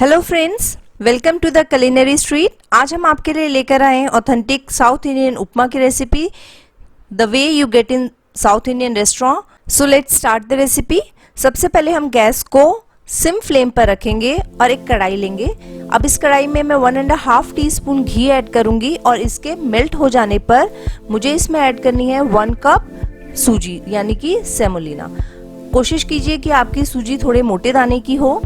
Hello friends, welcome to the culinary street. आज हम आपके लिए लेकर आए हैं ऑथेंटिक साउथ इंडियन उपमा की recipe, the way you get in south Indian restaurant. So let's start the recipe. सबसे पहले हम गैस को सिम फ्लेम पर रखेंगे और एक कढ़ाई लेंगे। अब इस कढ़ाई में मैं 1.5 टीस्पून घी ऐड करूंगी और इसके मेल्ट हो जाने पर मुझे इसमें ऐड करनी है 1 कप सूजी यानी कि सेमोलिना। कोशिश कीजिए कि आपकी सूजी थोड़े मोटे दाने की हो।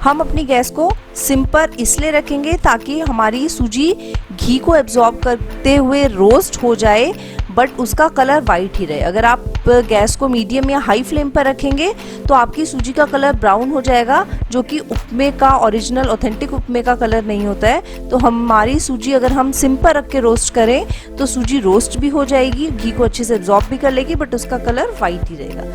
हम अपनी गैस को सिम पर इसलिए रखेंगे ताकि हमारी सूजी घी को एब्जॉर्ब करते हुए रोस्ट हो जाए, बट उसका कलर वाइट ही रहे। अगर आप गैस को मीडियम या हाई फ्लेम पर रखेंगे तो आपकी सूजी का कलर ब्राउन हो जाएगा, जो कि उपमे का ओरिजिनल ऑथेंटिक उपमे का कलर नहीं होता है। तो हमारी सूजी अगर हम सिम पर रख के रोस्ट करें तो सूजी रोस्ट भी हो जाएगी, घी को अच्छे से एब्जॉर्ब भी कर लेगी, बट उसका कलर वाइट ही रहेगा।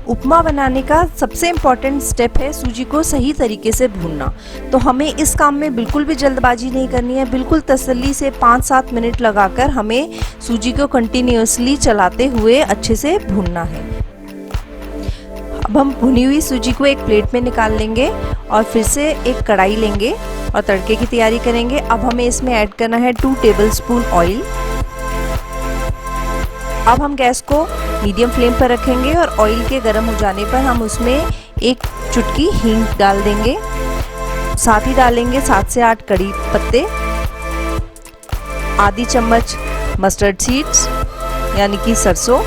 उपमा बनाने का सबसे इम्पॉर्टेंट स्टेप है सूजी को सही तरीके से भूनना। तो हमें इस काम में बिल्कुल भी जल्दबाजी नहीं करनी है। बिल्कुल तसल्ली से 5-7 मिनट लगाकर हमें सूजी को कंटिन्यूअसली चलाते हुए अच्छे से भूनना है। अब हम भुनी हुई सूजी को एक प्लेट में निकाल लेंगे और फिर से एक कढ़ाई लेंगे और तड़के की तैयारी करेंगे। अब हमें इसमें ऐड करना है 2 टेबलस्पून ऑयल। अब हम गैस को मीडियम फ्लेम पर रखेंगे और ऑयल के गर्म हो जाने पर हम उसमें एक चुटकी हींग डाल देंगे। साथ ही डालेंगे 7 से 8 कड़ी पत्ते, आधी चम्मच मस्टर्ड सीड्स यानी कि सरसों,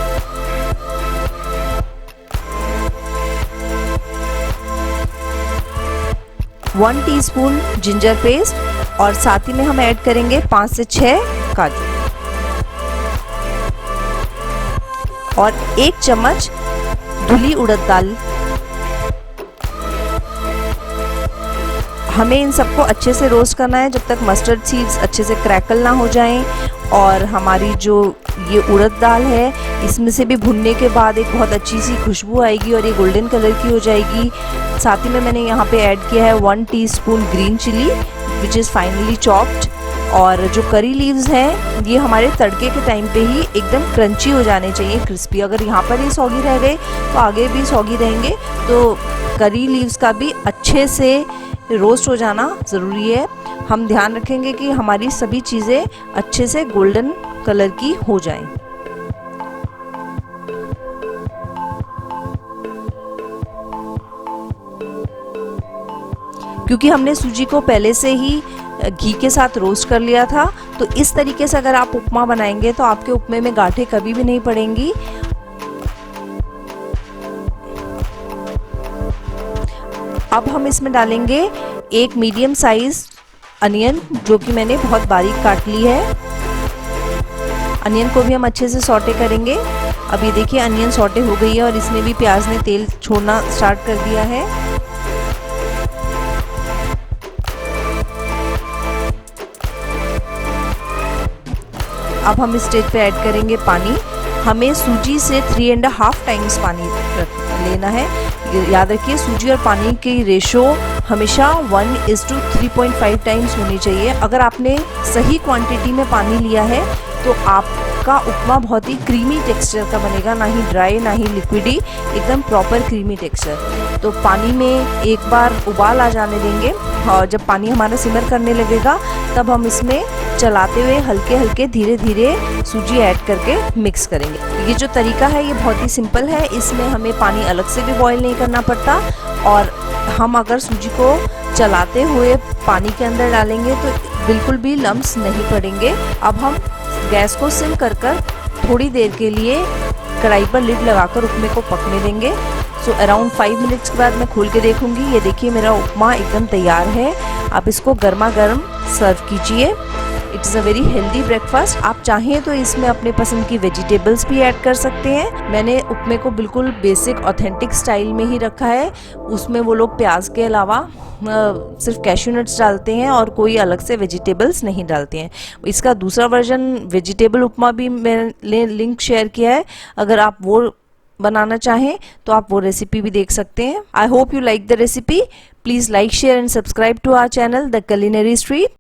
वन टीस्पून जिंजर पेस्ट और साथ ही में हम ऐड करेंगे 5 से 6 काजू और 1 चम्मच धुली उड़द दाल। हमें इन सबको अच्छे से रोस्ट करना है जब तक मस्टर्ड सीड्स अच्छे से क्रैकल ना हो जाएं और हमारी जो ये उड़द दाल है इसमें से भी भुनने के बाद एक बहुत अच्छी सी खुशबू आएगी और ये गोल्डन कलर की हो जाएगी। साथ ही में मैंने यहाँ पे ऐड किया है 1 teaspoon green chilli which is finally chopped, और जो करी लीव्स हैं ये हमारे तड़के के टाइम पे ही एकदम क्रंची हो जाने चाहिए, क्रिस्पी। अगर यहाँ पर ही सौगी रह गए तो आगे भी सौगी रहेंगे। तो करी लीव्स का भी अच्छे से रोस्ट हो जाना ज़रूरी है। हम ध्यान रखेंगे कि हमारी सभी चीज़ें अच्छे से गोल्डन कलर की हो जाएं। क्योंकि हमने सूजी को पहले से ही घी के साथ रोस्ट कर लिया था, तो इस तरीके से अगर आप उपमा बनाएंगे तो आपके उपमे में गांठें कभी भी नहीं पड़ेंगी। अब हम इसमें डालेंगे एक मीडियम साइज अनियन, जो कि मैंने बहुत बारीक काट ली है। अनियन को भी हम अच्छे से सौटे करेंगे। अब ये देखिए अनियन सौटे हो गई है और इसमें भी प्याज ने तेल छोड़ना स्टार्ट कर दिया है। अब हम इस स्टेज पे ऐड करेंगे पानी। हमें सूजी से 3.5 टाइम्स पानी लेना है। याद रखिए सूजी और पानी की रेशो हमेशा 1:3.5 टाइम्स होनी चाहिए। अगर आपने सही क्वांटिटी में पानी लिया है तो आपका उपमा बहुत ही क्रीमी टेक्सचर का बनेगा, ना ही ड्राई ना ही लिक्विडी, एकदम प्रॉपर क्रीमी टेक्सचर। तो पानी में एक बार उबाल आ जाने देंगे और जब पानी हमारा सिमर करने लगेगा तब हम इसमें चलाते हुए हल्के हल्के धीरे धीरे सूजी ऐड करके मिक्स करेंगे। ये जो तरीका है ये बहुत ही सिंपल है, इसमें हमें पानी अलग से भी बॉईल नहीं करना पड़ता और हम अगर सूजी को चलाते हुए पानी के अंदर डालेंगे तो बिल्कुल भी लम्स नहीं पड़ेंगे। अब हम गैस को सिम कर थोड़ी देर के लिए कढ़ाई पर लिड लगाकर उपमे को पकने देंगे। सो अराउंड 5 मिनट्स के बाद मैं खोल के देखूंगी। ये देखिए मेरा उपमा एकदम तैयार है। आप इसको गर्मा गर्म सर्व कीजिए। It's a very healthy breakfast. आप चाहें तो इसमें अपने पसंद की वेजिटेबल्स भी ऐड कर सकते हैं। मैंने उपमे को बिल्कुल बेसिक ऑथेंटिक स्टाइल में ही रखा है। उसमें वो लोग प्याज के अलावा सिर्फ कैश्यू नट्स डालते हैं और कोई अलग से वेजिटेबल्स नहीं डालते हैं। इसका दूसरा वर्जन वेजिटेबल उपमा भी मैंने लिंक शेयर किया है। अगर आप वो बनाना चाहें तो आप वो रेसिपी भी देख सकते हैं। I hope you like the recipe. Please like, share and subscribe to our channel the culinary street.